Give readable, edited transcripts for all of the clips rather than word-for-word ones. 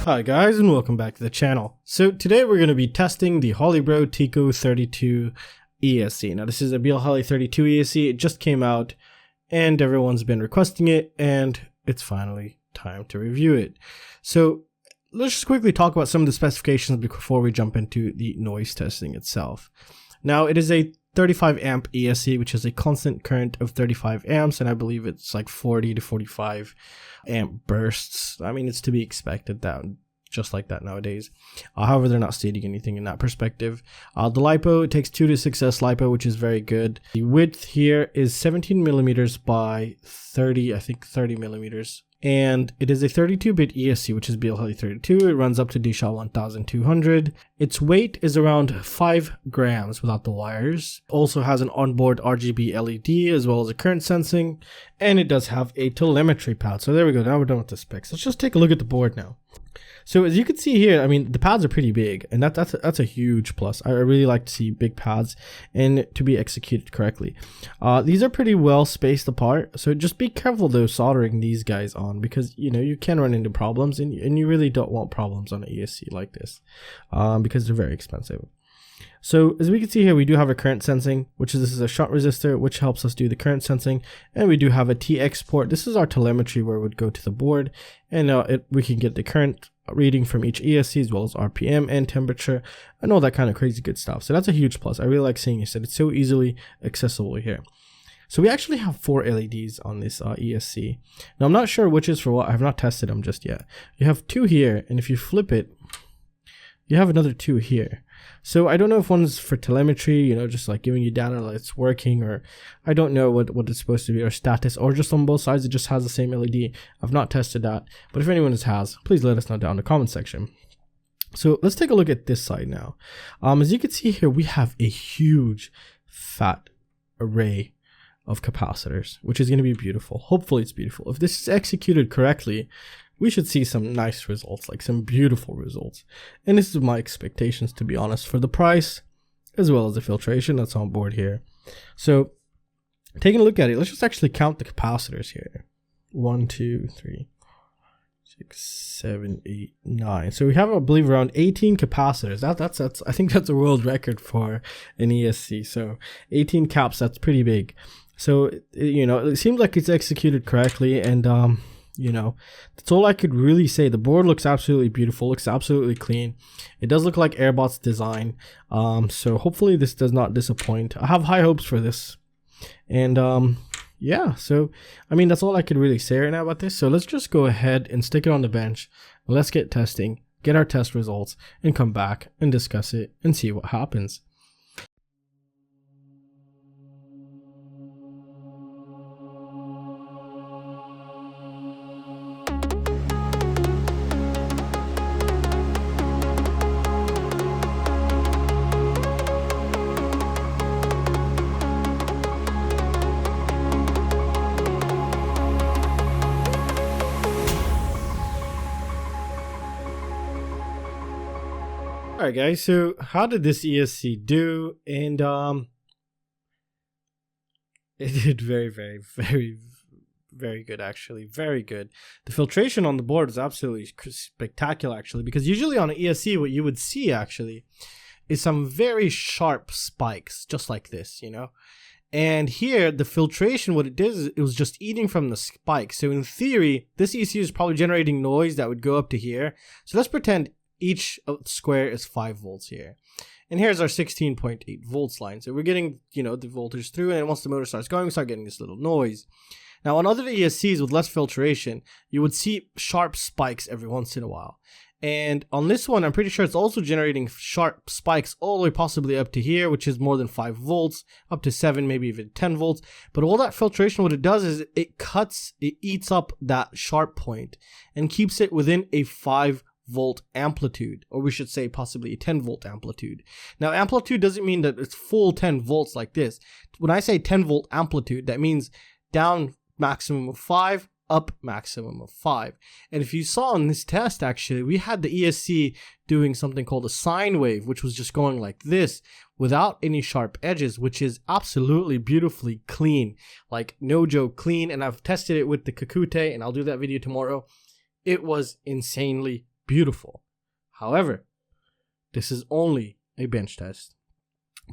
Hi guys, and welcome back to the channel. So today we're going to be testing the Holybro Tekko32 ESC. Now this is a Holybro 32 ESC. It just came out and everyone's been requesting it, and it's finally time to review it. So let's just quickly talk about some of the specifications before we jump into the noise testing itself. Now it is a 35 amp ESC, which is a constant current of 35 amps, and I believe it's like 40 to 45 amp bursts. I mean, it's to be expected that just like that nowadays. However, they're not stating anything in that perspective. The LiPo, it takes 2 to 6S LiPo, which is very good. The width here is 17 millimeters by 30, I think 30 millimeters. And it is a 32-bit ESC, which is BL32. It runs up to DSHA 1200. Its weight is around 5 grams without the wires. Also has an onboard RGB LED as well as a current sensing, and it does have a telemetry pad. So there we go. Now we're done with the specs. Let's just take a look at the board now. So as you can see here, I mean, the pads are pretty big, and that's a huge plus. I really like to see big pads and to be executed correctly. These are pretty well spaced apart, so just be careful though soldering these guys on, because you know you can run into problems, and you really don't want problems on an ESC like this, because they're very expensive. So as we can see here, we do have a current sensing, which is this is a shunt resistor, which helps us do the current sensing, and we do have a TX port. This is our telemetry where it would go to the board, and we can get the current reading from each ESC as well as RPM and temperature and all that kind of crazy good stuff. So that's a huge plus. I really like seeing this, and it's so easily accessible here. So we actually have 4 LEDs on this ESC. Now I'm not sure which is for what. I have not tested them just yet. You have 2 here, and if you flip it, you have another 2 here. So I don't know if one's for telemetry, you know, just like giving you data that it's working, or I don't know what it's supposed to be, or status, or just on both sides it just has the same LED. I've not tested that, but if anyone has, please let us know down in the comment section. So let's take a look at this side now. As you can see here, we have a huge fat array of capacitors, which is going to be beautiful. Hopefully it's beautiful. If this is executed correctly, we should see some nice results, like some beautiful results. And this is my expectations, to be honest, for the price as well as the filtration that's on board here. So taking a look at it, let's just actually count the capacitors here. 1, 2, 3, 6, 7, 8, 9. So we have, I believe, around 18 capacitors. That's I think that's a world record for an ESC. So 18 caps, that's pretty big. So you know, it seems like it's executed correctly, and you know, that's all I could really say. The board looks absolutely beautiful, looks absolutely clean. It does look like Airbot's design. So hopefully this does not disappoint. I have high hopes for this. And yeah, so I mean, that's all I could really say right now about this. So let's just go ahead and stick it on the bench. Let's get testing, get our test results, and come back and discuss it and see what happens. Alright guys, so how did this ESC do? And it did very good, actually, very good. The filtration on the board is absolutely spectacular, actually, because usually on an ESC what you would see actually is some very sharp spikes, just like this, you know. And here the filtration, what it did is it was just eating from the spikes. So in theory, this ESC is probably generating noise that would go up to here. So let's pretend each square is 5 volts here, and here's our 16.8 volts line. So we're getting, you know, the voltage through, and once the motor starts going, we start getting this little noise. Now on other ESCs with less filtration, you would see sharp spikes every once in a while, and on this one I'm pretty sure it's also generating sharp spikes all the way possibly up to here, which is more than 5 volts, up to 7, maybe even 10 volts. But all that filtration, what it does is it eats up that sharp point and keeps it within a 5 volt amplitude, or we should say possibly a 10 volt amplitude. Now amplitude doesn't mean that it's full 10 volts like this. When I say 10 volt amplitude, that means down maximum of 5, up maximum of 5. And if you saw in this test, actually we had the ESC doing something called a sine wave, which was just going like this without any sharp edges, which is absolutely beautifully clean, like no joke clean. And I've tested it with the Kakute, and I'll do that video tomorrow. It was insanely beautiful. However, this is only a bench test.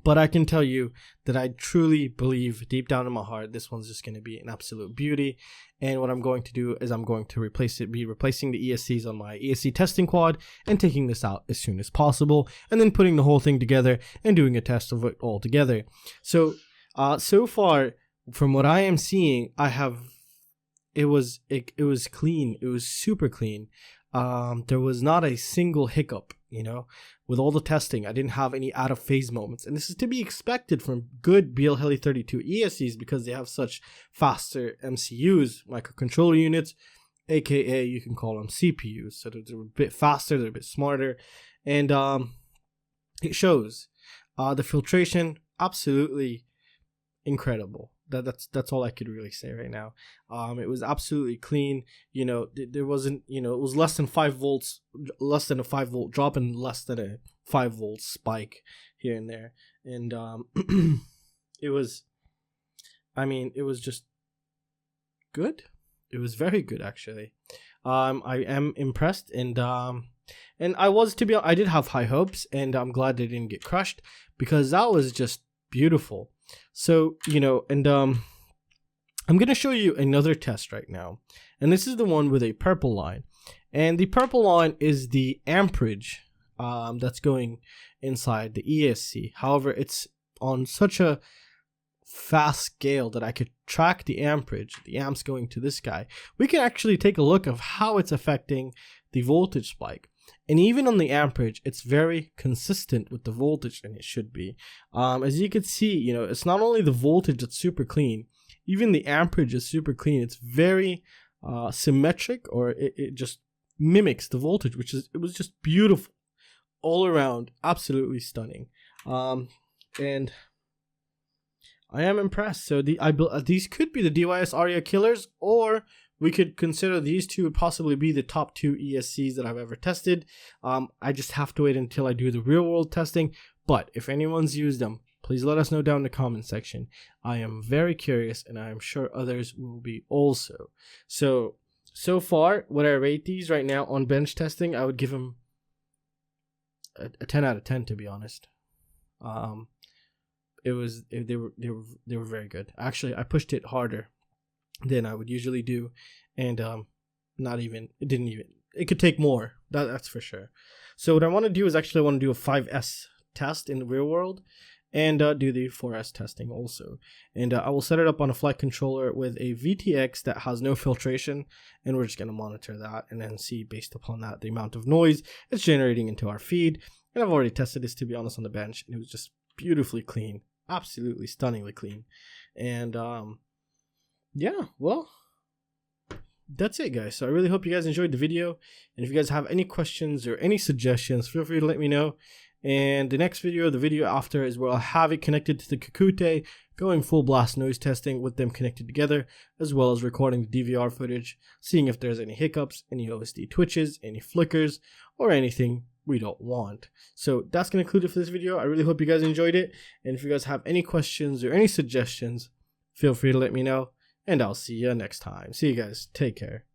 But I can tell you that I truly believe deep down in my heart this one's just going to be an absolute beauty. And what I'm going to do is I'm going to be replacing the ESCs on my ESC testing quad and taking this out as soon as possible, and then putting the whole thing together and doing a test of it all together. So so far from what I am seeing, it was clean. It was super clean. There was not a single hiccup, you know. With all the testing, I didn't have any out of phase moments, and this is to be expected from good BL-Heli-32 ESCs because they have such faster MCUs, microcontroller units, aka you can call them CPUs. So they're a bit faster, they're a bit smarter, and it shows. The filtration, absolutely incredible. That's all I could really say right now. It was absolutely clean. You know, there wasn't, you know, it was less than 5 volts, less than a 5 volt drop, and less than a 5 volt spike here and there. And it was, I mean, it was just good. It was very good, actually. I am impressed, and I did have high hopes, and I'm glad they didn't get crushed because that was just beautiful. So, you know, and I'm going to show you another test right now. And this is the one with a purple line. And the purple line is the amperage that's going inside the ESC. However, it's on such a fast scale that I could track the amperage, the amps going to this guy. We can actually take a look of how it's affecting the voltage spike. And even on the amperage, it's very consistent with the voltage, and it should be. As you can see, you know, it's not only the voltage that's super clean, even the amperage is super clean. It's very symmetric, or it just mimics the voltage, it was just beautiful all around, absolutely stunning. And I am impressed. So these could be the DYS Aria killers, or we could consider these two would possibly be the top 2 ESCs that I've ever tested. I just have to wait until I do the real world testing. But if anyone's used them, please let us know down in the comment section. I am very curious, and I am sure others will be also. So far, what I rate these right now on bench testing, I would give them a 10 out of 10, to be honest. They were very good. Actually, I pushed it harder than I would usually do, and it could take more, that's for sure. So what I want to do is actually I want to do a 5S test in the real world, and do the 4S testing also. And I will set it up on a flight controller with a VTX that has no filtration, and we're just going to monitor that and then see, based upon that, the amount of noise it's generating into our feed. And I've already tested this, to be honest, on the bench, and it was just beautifully clean, absolutely stunningly clean. And yeah, well, that's it, guys. So I really hope you guys enjoyed the video, and if you guys have any questions or any suggestions, feel free to let me know. And the next video, the video after, is where I'll have it connected to the Kakute, going full blast noise testing with them connected together, as well as recording the DVR footage, seeing if there's any hiccups, any OSD twitches, any flickers, or anything we don't want. So that's going to conclude it for this video. I really hope you guys enjoyed it, and if you guys have any questions or any suggestions, feel free to let me know. And I'll see you next time. See you guys. Take care.